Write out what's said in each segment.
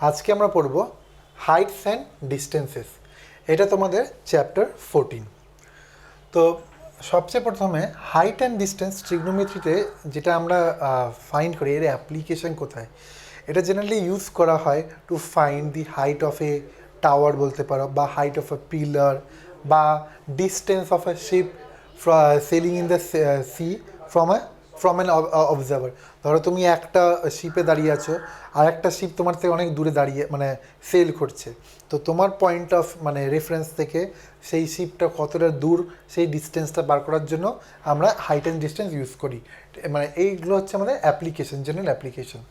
আজকে আমরা পড়ব হাইটস অ্যান্ড ডিস্টেন্সেস। এটা তোমাদের চ্যাপ্টার 14। তো সবচেয়ে প্রথমে হাইট অ্যান্ড ডিস্টেন্স ট্রিগনোমেট্রিতে যেটা আমরা ফাইন্ড করি, এর অ্যাপ্লিকেশন কোথায়? এটা জেনারেলি ইউজ করা হয় two find the height of A tower বলতে পারো, বা হাইট অফ এ পিলার, বা distance of a ship selling in the sea from an observer. ধরো তুমি একটা শিপে দাঁড়িয়ে আছো, আর একটা শিপ তোমার থেকে অনেক দূরে দাঁড়িয়ে মানে সেল করছে। তো তোমার পয়েন্ট অফ মানে রেফারেন্স থেকে সেই শিপটা কতটা দূর, সেই ডিস্টেন্সটা বার করার জন্য আমরা হাইট অ্যান্ড ডিস্টেন্স ইউজ করি। মানে এইগুলো হচ্ছে আমাদের অ্যাপ্লিকেশন, জেনারেল অ্যাপ্লিকেশন।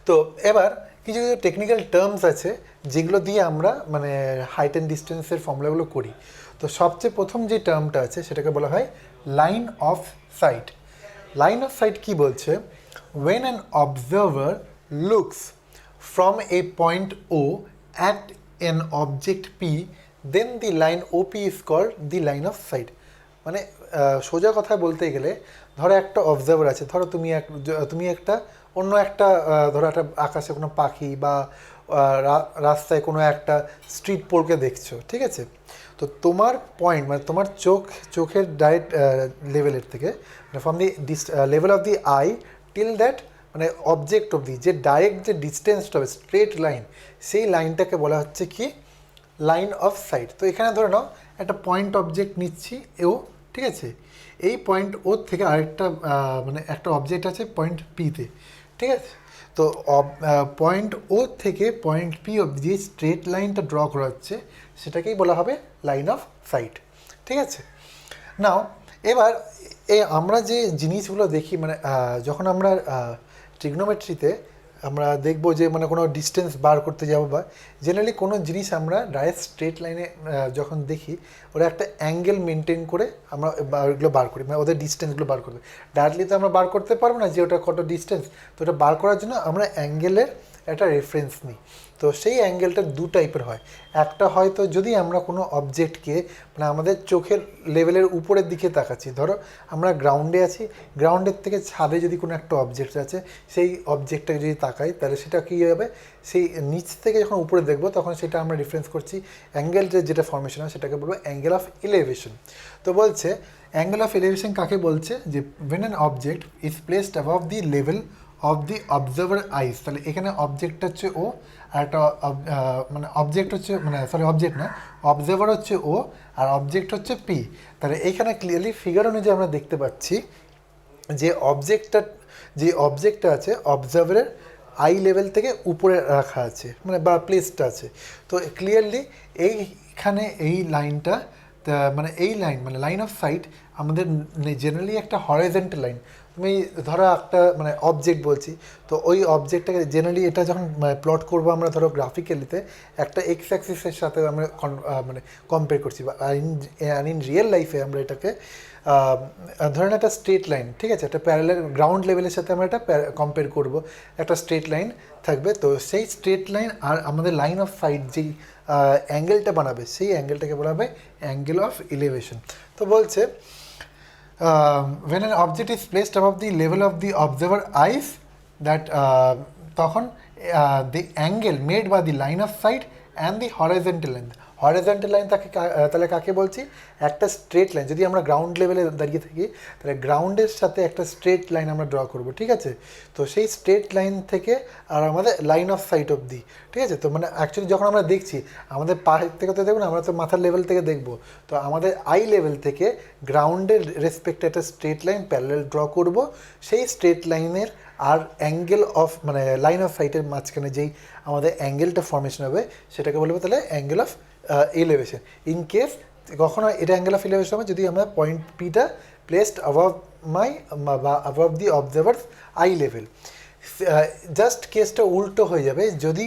তো এবার কিছু কিছু টেকনিক্যাল টার্মস আছে যেগুলো দিয়ে আমরা মানে হাইট অ্যান্ড ডিস্টেন্সের ফর্মুলাগুলো করি। তো সবচেয়ে প্রথম যে টার্মটা আছে সেটাকে বলা হয় line of sight. Line of sight কী বলছে? when an observer looks from a point O at an object P, then the line OP is called the line of sight. মানে সোজা কথা বলতে গেলে, ধরো একটা অবজার্ভার আছে, ধরো তুমি একটা অন্য একটা ধরো একটা আকাশে কোনো পাখি বা রাস্তায় কোনো একটা স্ট্রিট পোলকে দেখছো, ঠিক আছে? তো তোমার পয়েন্ট মানে তোমার চোখের ডাইরেক্ট লেভেলের থেকে মানে from the level of the I till that মানে অবজেক্ট অবধি যে ডাইরেক্ট যে ডিস্টেন্সটা হবে, স্ট্রেট লাইন, সেই লাইনটাকে বলা হচ্ছে কি লাইন অফ সাইট। তো এখানে ধরে নাও একটা পয়েন্ট অবজেক্ট নিচ্ছি ও, ঠিক আছে? এই পয়েন্ট ও থেকে আরেকটা মানে একটা অবজেক্ট আছে পয়েন্ট পিতে, ঠিক আছে? তো পয়েন্ট ও থেকে পয়েন্ট পি অবধি যে স্ট্রেট লাইনটা ড্র করা হচ্ছে সেটাকেই বলা হবে লাইন অফ সাইট, ঠিক আছে? নাও এবার আমরা যে জিনিসগুলো দেখি মানে যখন আমরা ট্রিগনোমেট্রিতে আমরা দেখবো যে মানে কোনো ডিস্টেন্স বার করতে যাবো, বা জেনারেলি কোনো জিনিস আমরা ডাইরেক্ট স্ট্রেট লাইনে যখন দেখি, ওরা একটা অ্যাঙ্গেল মেনটেন করে আমরা ওইগুলো বার করি, মানে ওদের ডিস্টেন্সগুলো বার করবে। ডাইরেক্টলি তো আমরা বার করতে পারবো না যে ওটা কত ডিস্টেন্স। তো ওটা বার করার জন্য আমরা অ্যাঙ্গেলের একটা রেফারেন্স নিই। তো সেই অ্যাঙ্গেলটা দু টাইপের হয়। একটা হয়তো যদি আমরা কোনো অবজেক্টকে মানে আমাদের চোখের লেভেলের উপরের দিকে তাকাচ্ছি, ধরো আমরা গ্রাউন্ডে আছি, গ্রাউন্ডের থেকে ছাদে যদি কোনো একটা অবজেক্ট আছে, সেই অবজেক্টটাকে যদি তাকাই তাহলে সেটা কী হবে, সেই নিচ থেকে যখন উপরে দেখবো তখন সেটা আমরা রেফারেন্স করছি অ্যাঙ্গেলটা যেটা ফর্মেশন হয় সেটাকে বলবো অ্যাঙ্গেল অফ এলিভেশন। তো বলছে অ্যাঙ্গেল অফ এলিভেশন কাকে বলছে? যে when an object is placed above the level of the observer eyes. তাহলে এখানে অবজেক্ট হচ্ছে ও, আর একটা মানে অবজেক্ট হচ্ছে মানে অবজেক্ট না, অবজার্ভার হচ্ছে ও, আর অবজেক্ট হচ্ছে পি। তাহলে এইখানে ক্লিয়ারলি ফিগার অনুযায়ী আমরা দেখতে পাচ্ছি যে অবজেক্টটা আছে অবজার্ভারের আই লেভেল থেকে উপরে রাখা আছে মানে বা প্লেসটা আছে। তো ক্লিয়ারলি এইখানে এই লাইনটা মানে এই লাইন মানে লাইন অফ সাইট আমাদের জেনারেলি একটা হরাইজন্টাল লাইন। তুমি ধরো একটা মানে অবজেক্ট বলছি, তো ওই অবজেক্টটাকে জেনারেলি এটা যখন প্লট করবো আমরা ধরো গ্রাফিক্যালিতে একটা এক্স অ্যাক্সিসের সাথে আমরা মানে কম্পেয়ার করছি, বা ইন রিয়েল লাইফে আমরা এটাকে ধরেন একটা স্ট্রেট লাইন, ঠিক আছে? একটা প্যারালাল গ্রাউন্ড লেভেলের সাথে আমরা এটা কম্পেয়ার করবো, একটা স্ট্রেট লাইন থাকবে। তো সেই স্ট্রেট লাইন আর আমাদের লাইন অফ সাইট যেই অ্যাঙ্গেলটা বানাবে সেই অ্যাঙ্গেলটাকে বলা হবে অ্যাঙ্গেল অফ এলিভেশন। তো বলছে when an object is placed above the level of the observer eyes, that তখন the angle made by the line of sight and the horizontal line, horizontal line তাহলে কাকে বলছি? একটা স্ট্রেট লাইন। যদি আমরা ground লেভেলে দাঁড়িয়ে থাকি তাহলে গ্রাউন্ডের সাথে একটা স্ট্রেট লাইন আমরা ড্র করব, ঠিক আছে? তো সেই স্ট্রেট লাইন থেকে আর আমাদের লাইন অফ সাইট অবধি, ঠিক আছে? তো মানে অ্যাকচুয়ালি যখন আমরা দেখছি আমাদের পায়ের থেকে তো দেখবো না, আমরা তো মাথার লেভেল থেকে দেখবো। তো আমাদের আই লেভেল থেকে গ্রাউন্ডের রেসপেক্টে একটা স্ট্রেট লাইন প্যারালাল ড্র করব। সেই স্ট্রেট লাইনের আর অ্যাঙ্গেল অফ মানে লাইন অফ সাইটের মাঝখানে যেই আমাদের অ্যাঙ্গেলটা ফর্মেশন হবে সেটাকে বলবো তাহলে angle of elevation. In case কখনো এটা অ্যাঙ্গেল অফ এলিভেশন হবে যদি আমরা পয়েন্ট পিটা প্লেসড অ্যাবভ বা above the observer's eye level. Just কেসটা উল্টো হয়ে যাবে যদি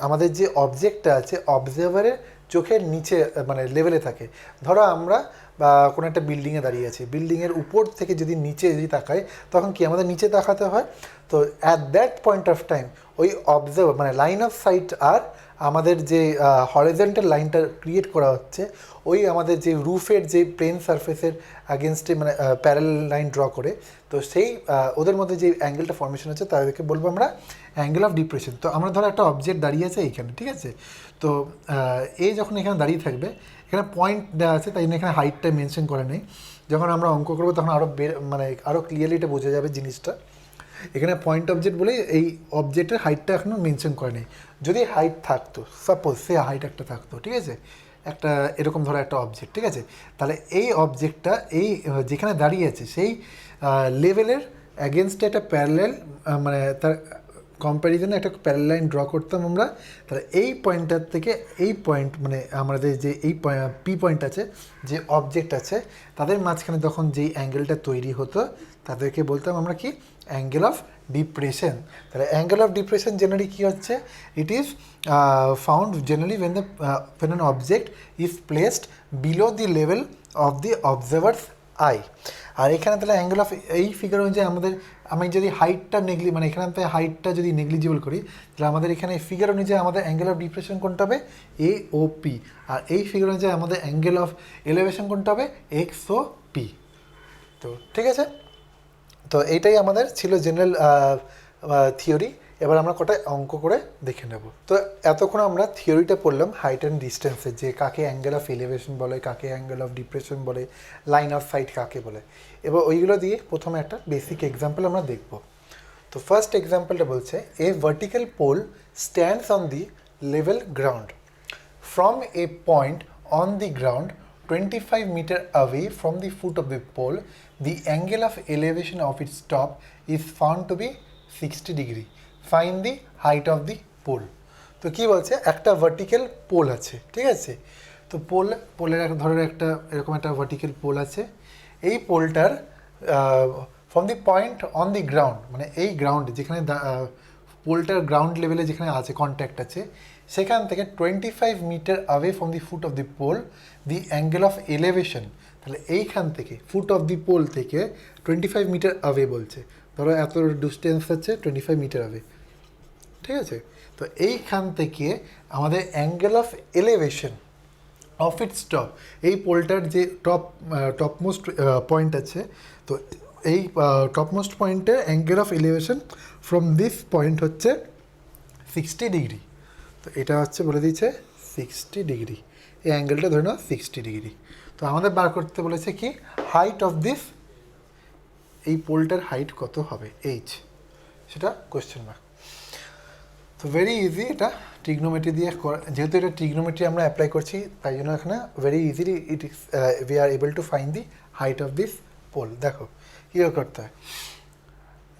আমাদের যে অবজেক্টটা আছে অবজার্ভারের চোখের নিচে মানে লেভেলে থাকে। ধরো আমরা বা কোনো একটা বিল্ডিংয়ে দাঁড়িয়ে আছি, বিল্ডিংয়ের উপর থেকে যদি নিচে যদি তাকাই তখন কি আমাদের নিচে তাকাতে হয়। তো at that point of time ওই অবজার্ভ মানে লাইন অফ সাইট আর আমাদের যে হরিজন্টাল লাইনটা ক্রিয়েট করা হচ্ছে ওই আমাদের যে রুফের যে প্লেন সারফেসের অ্যাগেনস্টে মানে প্যারালাল লাইন ড্র করে, তো সেই ওদের মধ্যে যে অ্যাঙ্গেলটা ফর্মেশন হচ্ছে তাদেরকে বলবো আমরা অ্যাঙ্গেল অফ ডিপ্রেশন। তো আমরা ধরো একটা অবজেক্ট দাঁড়িয়ে আছে এইখানে, ঠিক আছে, তো এই যখন এখানে দাঁড়িয়ে থাকবে, এখানে পয়েন্ট দেওয়া আছে তাই জন্য এখানে হাইটটা মেনশন করে নেই। যখন আমরা অঙ্ক করবো তখন আরও মানে আরও ক্লিয়ারলি এটা বোঝা যাবে জিনিসটা। এখানে পয়েন্ট অবজেক্ট বলে এই অবজেক্টের হাইটটা এখনও মেনশন করে নেই। যদি হাইট থাকতো, সাপোজ সে হাইট একটা থাকতো, ঠিক আছে, একটা এরকম ধরো একটা অবজেক্ট, ঠিক আছে, তাহলে এই অবজেক্টটা এই যেখানে দাঁড়িয়ে আছে সেই লেভেলের অ্যাগেনস্টে একটা প্যারালাল মানে তার কম্প্যারিজনে একটা প্যারালাল লাইন ড্র করতাম আমরা। তাহলে এই পয়েন্টটার থেকে এই পয়েন্ট মানে আমাদের যে এই পি পয়েন্ট আছে, যে অবজেক্ট আছে, তাদের মাঝখানে তখন যেই অ্যাঙ্গেলটা তৈরি হতো তাদেরকে বলতাম আমরা কি অ্যাঙ্গেল অফ ডিপ্রেশন। তাহলে অ্যাঙ্গেল অফ ডিপ্রেশন জেনারেলি কী হচ্ছে, it is found generally when an object is placed below the level of the observer's eye। আর এখানে তাহলে অ্যাঙ্গেল অফ এই ফিগার অনুযায়ী আমাদের, আমি যদি হাইটটা মানে এখানে হাইটটা যদি নেগলিজিবল করি তাহলে আমাদের এখানে ফিগার অনুযায়ী আমাদের অ্যাঙ্গেল অফ ডিপ্রেশন কোনটা হবে এ ও পি, আর এই ফিগার অনুযায়ী আমাদের অ্যাঙ্গেল অফ এলিভেশন কোনটা হবে এক্স ও পি। তো ঠিক আছে, তো এইটাই আমাদের ছিল জেনারেল থিওরি। এবার আমরা কটা অঙ্ক করে দেখে নেব। তো এতক্ষণ আমরা থিওরিটা পড়লাম হাইট অ্যান্ড ডিস্টেন্সের, যে কাকে অ্যাঙ্গেল অফ এলিভেশন বলে, কাকে অ্যাঙ্গেল অফ ডিপ্রেশন বলে, লাইন অফ সাইট কাকে বলে। এবার ওইগুলো দিয়ে প্রথমে একটা বেসিক এক্সাম্পল আমরা দেখব। তো ফার্স্ট এক্সাম্পলটা বলছে a vertical pole stands on the level ground from a point on the ground 25 meter away from the foot of the pole, the angle of elevation of its top is found to be 60 degree. Find the height of the pole. তো কি বলছে, একটা vertical pole আছে, ঠিক আছে, তো পোলের ধরো একটা এরকম একটা ভার্টিক্যাল পোল আছে। এই পোলটার from the point on the ground মানে এই গ্রাউন্ড যেখানে পোলটার গ্রাউন্ড লেভেলে যেখানে আছে কন্ট্যাক্ট আছে, সেখান থেকে 25 metre away from the foot of the pole the angle of elevation. তাহলে এইখান থেকে ফুট অফ দি পোল থেকে 25 মিটার অ্যাওয়ে বলছে, ধরো এত ডিস্টেন্স হচ্ছে 25 মিটার অ্যাওয়ে, ঠিক আছে, তো এইখান থেকে আমাদের angle of elevation of its top, এই পোলটার যে টপমোস্ট পয়েন্ট আছে, তো এই টপমোস্ট পয়েন্টের angle of elevation from this point হচ্ছে 60 ডিগ্রি। তো এটা হচ্ছে বলে দিয়েছে 60 ডিগ্রি, এই অ্যাঙ্গেলটা ধরে নাও 60 ডিগ্রি। তো আমাদের বার করতে বলেছে কি হাইট অফ দিস, এই পোলটার হাইট কত হবে এইচ, সেটা কোয়েশ্চেন মার্ক। তো ভেরি ইজি, এটা ট্রিগনোমেট্রি দিয়ে যেহেতু এটা ট্রিগনোমেট্রি আমরা অ্যাপ্লাই করছি তাই জন্য এখানে very easily it is we are able to find the height of this pole. দেখো কীভাবে করতে হয়,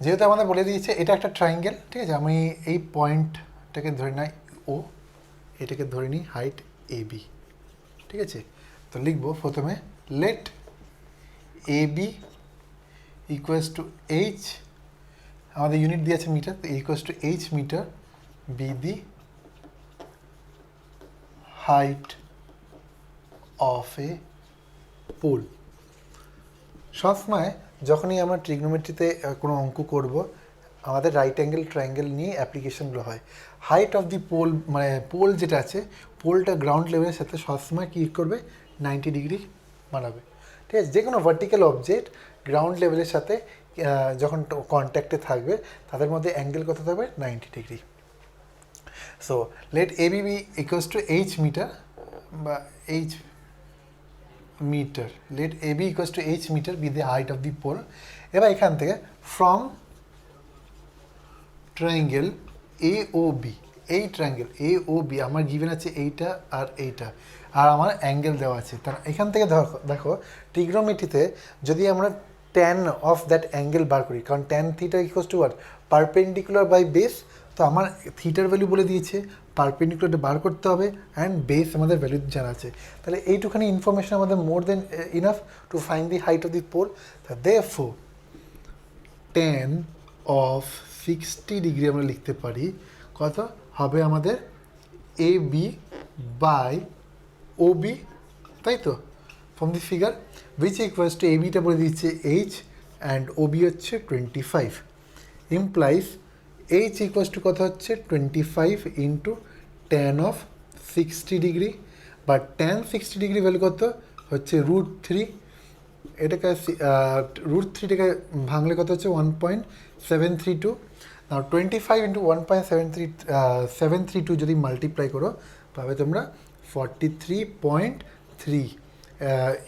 যেহেতু আমাদের বলে দিয়েছে এটা একটা ট্রায়াঙ্গেল, ঠিক আছে, আমি এই পয়েন্টটাকে ধরে নিই ও, এটাকে ধরে নিই হাইট এ বি, ঠিক আছে, তো লিখবো প্রথমে let A B equals to h, আমাদের ইউনিট দিয়েছে মিটার, তো equals to h metre be the height of a pole. সবসময় যখনই আমরা ট্রিগনোমেট্রিতে কোনো অঙ্ক করব আমাদের রাইট অ্যাঙ্গেল ট্রায়াঙ্গেল নিয়ে অ্যাপ্লিকেশনগুলো হয়। হাইট অফ দি পোল মানে পোল যেটা আছে, পোলটা গ্রাউন্ড লেভেলের সাথে সবসময় কী করবে 90 ডিগ্রি বানাবে, ঠিক আছে, যে কোনো ভার্টিক্যাল অবজেক্ট গ্রাউন্ড লেভেলের সাথে যখন কন্ট্যাক্টে থাকবে তাদের মধ্যে অ্যাঙ্গেল কত থাকবে 90 degree. So let A B B equals to h metre বা h metre, let A B equals to h metre be the height of the pole. এবার এখান থেকে from triangle A O B, এই triangle A O B আমার given আছে এইটা আর এইটা, আর আমার অ্যাঙ্গেল দেওয়া আছে। তার এখান থেকে দেখো ট্রিগনোমেট্রিতে যদি আমরা ট্যান অফ দ্যাট অ্যাঙ্গেল বার করি, কারণ tan theta equals to what perpendicular by base, তো আমার থিটার ভ্যালু বলে দিয়েছে, পারপেন্ডিকুলারটা বার করতে হবে অ্যান্ড বেস আমাদের ভ্যালু জানা আছে। তাহলে এইটুখানি ইনফরমেশন আমাদের more than enough to find the height of the pole. Therefore tan of 60 degree আমরা লিখতে পারি কত হবে আমাদের A B by O B, তাই তো, from the figure which equals to এবিটা বলে দিচ্ছে এইচ অ্যান্ড ওবি হচ্ছে 25 ইমপ্লাইজ এইচ ইকুয়ালস টু কত হচ্ছে 25 ইন্টু ট্যান অফ 60 ডিগ্রি বা ট্যান 60 ডিগ্রি ভ্যালু কত হচ্ছে √3 এটাকে √3টাকে ভাঙলে কত হচ্ছে 1.732 নাও 25 ইন্টু 1.732 যদি মাল্টিপ্লাই করো পাবে তোমরা 43.3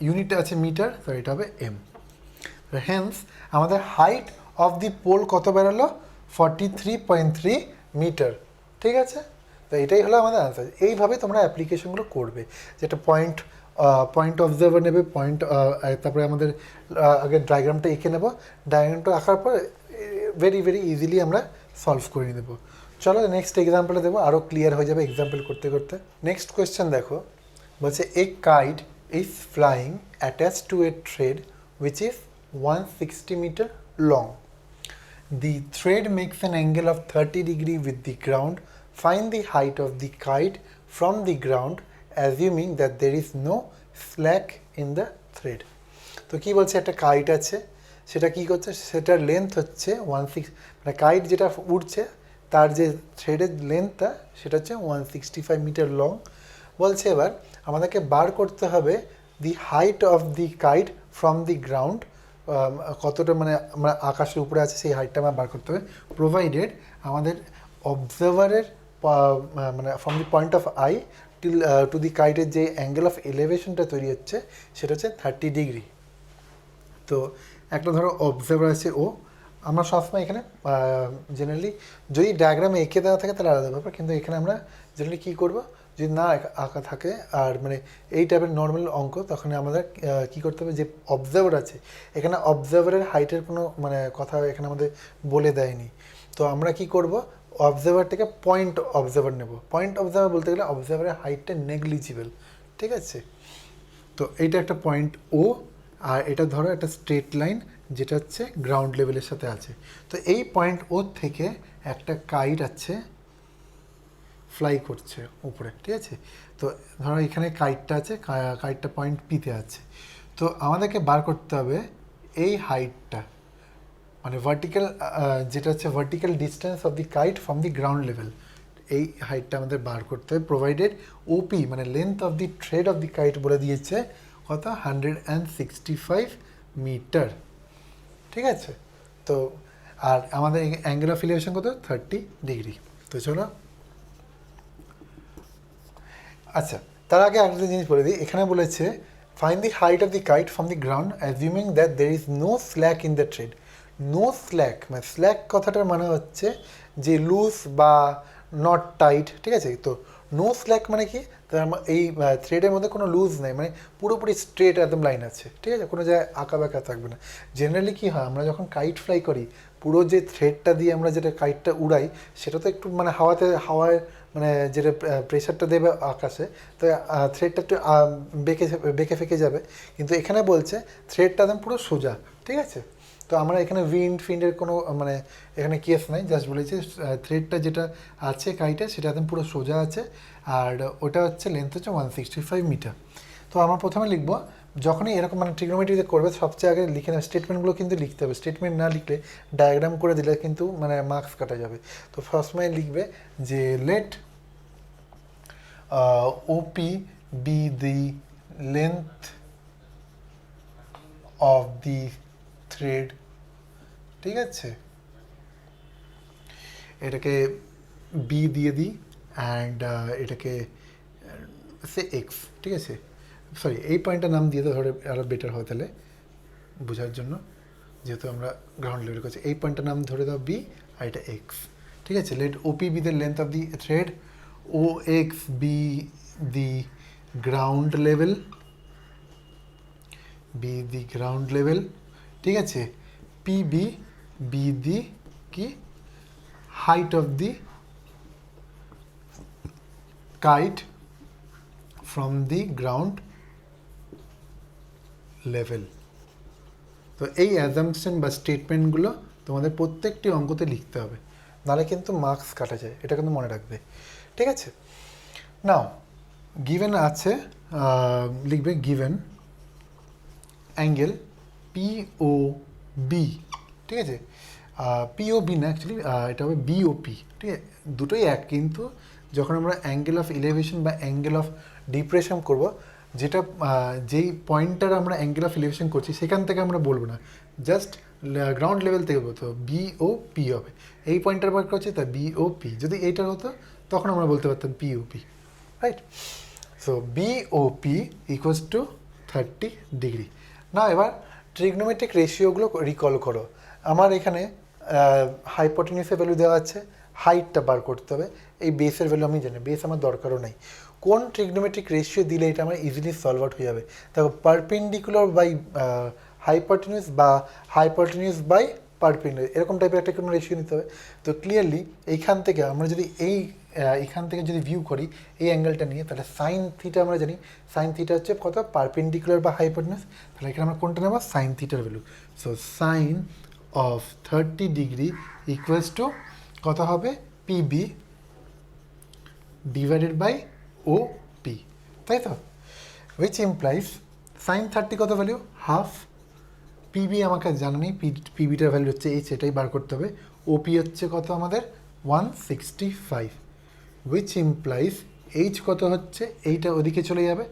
ইউনিট আছে মিটার, তো এটা হবে এম। হেন্স আমাদের হাইট অফ দি পোল কত বেরোলো 43.3 মিটার। ঠিক আছে, তো এটাই হলো আমাদের আনসার। এইভাবে তোমরা অ্যাপ্লিকেশনগুলো করবে, যেটা পয়েন্ট অবজার্ভার নেবে, তারপরে আমাদের আগে ডায়াগ্রামটা এঁকে নেব, ডায়াগ্রামটা আঁকার পর ভেরি ইজিলি আমরা সলভ করে দেবো। চলো নেক্সট এক্সাম্পলে দেবো, আরও ক্লিয়ার হয়ে যাবে এক্সাম্পল করতে করতে। নেক্সট কোয়েশ্চেন দেখো, বলছে a kite is flying attach to a thread which is 160 metre long. The thread makes an angle of 30 degree with the ground. Find the height of the kite from the ground assuming that there is no slack in the thread. তো কি বলছে, একটা kite আছে, সেটা কি করছে, সেটার length হচ্ছে 16, মানে কাইট যেটা উড়ছে তার যে থ্রেডের লেন্থটা সেটা হচ্ছে 165 মিটার লং। বলছে এবার আমাদেরকে বার করতে হবে the height of the kite from the ground, কতটা মানে আমরা আকাশের উপরে আছে সেই হাইটটা আমার বার করতে হবে, প্রোভাইডেড আমাদের অবজারভারের মানে from the point of eye till to the কাইটের যে অ্যাঙ্গেল অফ এলিভেশনটা তৈরি হচ্ছে সেটা হচ্ছে 30 ডিগ্রি। তো একটা ধরো অবজারভার আছে ও, আমরা সবসময় এখানে জেনারেলি যদি ডায়াগ্রামে এঁকে দেওয়া থাকে তাহলে আলাদা ব্যাপার, কিন্তু এখানে আমরা জেনারেলি কী করবো, যদি না আঁকা থাকে আর মানে এই টাইপের নর্মাল অঙ্ক, তখন আমাদের কী করতে হবে, যে অবজার্ভার আছে এখানে অবজার্ভারের হাইটের কোনো মানে কথা এখানে আমাদের বলে দেয়নি, তো আমরা কি করব, অবজার্ভার থেকে পয়েন্ট অবজার্ভার নেব। পয়েন্ট অবজার্ভার বলতে গেলে অবজার্ভারের হাইটটা নেগলিজিবল। ঠিক আছে, তো এইটা একটা পয়েন্ট ও, আর এটা ধরো একটা স্ট্রেট লাইন যেটা হচ্ছে গ্রাউন্ড লেভেলের সাথে আছে। তো এই পয়েন্ট ও থেকে একটা কাইট আছে ফ্লাই করছে উপরে। ঠিক আছে, তো ধরো এখানে কাইটটা আছে, কাইটটা পয়েন্ট পিতে আছে, তো আমাদেরকে বার করতে হবে এই হাইটটা, মানে ভার্টিক্যাল যেটা হচ্ছে vertical distance of the kite from the ground level, এই হাইটটা আমাদের বার করতে হবে, প্রোভাইডেড ওপি মানে length of the thread of the kite বলে দিয়েছে কত 165 মিটার। ঠিক আছে, তো আর আমাদের অ্যাঙ্গেল অফ এলিভেশন কত 30 ডিগ্রি। তো চলো, আচ্ছা তার আগে একটা জিনিস বলে দিই, এখানে বলেছে find the height of the kite from the ground assuming that there is no slack in the thread. No slack মানে স্ল্যাক কথাটার মানে হচ্ছে যে লুজ বা নট টাইট। ঠিক আছে, তো নো স্ল্যাক মানে কি, এই থ্রেডের মধ্যে কোনো লুজ নেই, মানে পুরোপুরি স্ট্রেট একদম লাইন আছে। ঠিক আছে, কোনো জায়গায় আঁকা বাঁকা থাকবে না। জেনারেলি কী হয়, আমরা যখন কাইট ফ্লাই করি পুরো যে থ্রেডটা দিয়ে আমরা যেটা কাইটটা উড়াই সেটা তো একটু মানে হাওয়ায় মানে যেটা প্রেশারটা দেবে আকাশে, তো থ্রেডটা একটু বেঁকে ফেঁকে যাবে, কিন্তু এখানে বলছে থ্রেডটা একদম পুরো সোজা। ঠিক আছে, তো আমরা এখানে ফিন্ডের কোনো মানে এখানে কেস নাই, জাস্ট বলেছি থ্রেডটা যেটা আছে কাইটে সেটা একদম পুরো সোজা আছে, আর ওটা হচ্ছে লেন্থ হচ্ছে 165 মিটার। তো আমরা প্রথমে লিখবো, যখনই এরকম মানে ট্রিগনোমেট্রিতে করবে সবচেয়ে আগে লিখে নেবে, স্টেটমেন্টগুলো কিন্তু লিখতে হবে, স্টেটমেন্ট না লিখলে ডায়াগ্রাম করে দিলে কিন্তু মানে মার্কস কাটা যাবে। তো ফার্স্টমাই লিখবে যে let OP be the length of the thread. ঠিক আছে, এটাকে বি দিয়ে দিই অ্যান্ড এটাকে সে এক্স। ঠিক আছে, সরি এই পয়েন্টটার নাম দিয়ে ধরে আরও বেটার হয় তাহলে বোঝার জন্য, যেহেতু আমরা গ্রাউন্ড লেভেল করছি। এই পয়েন্টটার নাম ধরে দাও বি আর এটা এক্স। ঠিক আছে, let OP be the length of the thread, O x be the ground level, be the ground level. ঠিক আছে, পি বি বি দি কি height of the kite from the ground level. তো এই assumption বা স্টেটমেন্টগুলো তোমাদের প্রত্যেকটি অঙ্কতে লিখতে হবে, নাহলে কিন্তু মার্কস কাটা যায়, এটা কিন্তু মনে রাখবে। ঠিক আছে, নাও গিভেন আছে, লিখবে গিভেন অ্যাঙ্গেল পিওবি, ঠিক আছে, পিওবি না অ্যাকচুয়ালি এটা হবে বিওপি, ঠিক আছে, দুটোই এক, কিন্তু যখন আমরা অ্যাঙ্গেল অফ ইলেভেশন বা অ্যাঙ্গেল অফ ডিপ্রেশন করব, যেটা যেই পয়েন্টটার আমরা অ্যাঙ্গেল অফ ইলেভেশন করছি সেখান থেকে আমরা বলবো না, জাস্ট গ্রাউন্ড লেভেল থেকে বলতে হবে বিওপি হবে, এই পয়েন্টটার বার করছি তা বিওপি, যদি এইটার হতো তখন আমরা বলতে পারতাম POP, right. So BOP equals to 30 degree. না এবার ট্রিগনোমেট্রিক রেশিওগুলো রিকল করো। আমার এখানে হাইপোটেনিউসের ভ্যালু দেওয়া আছে, হাইটটা বার করতে হবে, এই বেসের ভ্যালু আমি জানি, বেস আমার দরকারও নাই। কোন ট্রিগনোমেট্রিক রেশিও দিলে এটা আমার ইজিলি সলভ আউট হয়ে যাবে, তারপর পারপেন্ডিকুলার বাই হাইপোটেনিউস বা হাইপোটেনিউস বাই পারপেন্ডিকুলার, এরকম টাইপের একটা কোনো রেশিও নিতে হবে। তো ক্লিয়ারলি এইখান থেকে আমরা যদি এইখান থেকে যদি ভিউ করি এই অ্যাঙ্গেলটা নিয়ে, তাহলে সাইন থিটা আমরা জানি, সাইন থিটা হচ্ছে কত, পারপেন্ডিকুলার বা হাইপোটেনিউস, তাহলে এখানে আমরা কোনটা নেব, সাইন থিটার value. So sine of 30 degree equals to কত হবে, PB divided by O P, তাই তো, উইচ ইমপ্লাইজ সাইন 30 কত ভ্যালু, হাফ, পিবি আমাকে জানা নেই, পিবিটার ভ্যালু হচ্ছে এইচ, এটাই বার করতে হবে, ওপি হচ্ছে কত আমাদের 165, উইচ ইমপ্লাইজ এইচ কত হচ্ছে, এইটা ওদিকে চলে যাবে,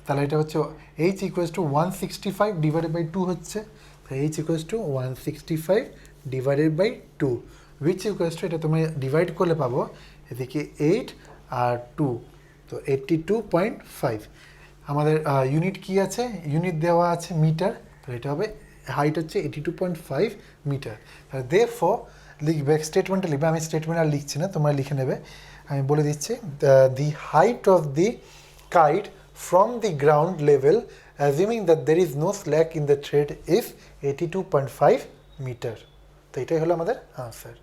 তাহলে এটা হচ্ছে h equals to 165 divided by 2 হচ্ছে, h equals to 165 divided by 2, which equals to, এটা তুমি ডিভাইড করলে পাবো এদিকে 8 আর 2, তো 82.5। আমাদের ইউনিট কি আছে, ইউনিট দেওয়া আছে মিটার, তো এটা হবে, হাইট হচ্ছে 82.5 মিটার। দেয়ারফর লিখবে, স্টেটমেন্টটা লিখবে, আমি স্টেটমেন্ট আর লিখছি না, তোমরা লিখে নেবে, আমি বলে দিচ্ছি, the height of the kite from the ground level assuming that there is no slack in the thread is 82.5 metre. তো এটাই হলো আমাদের আনসার।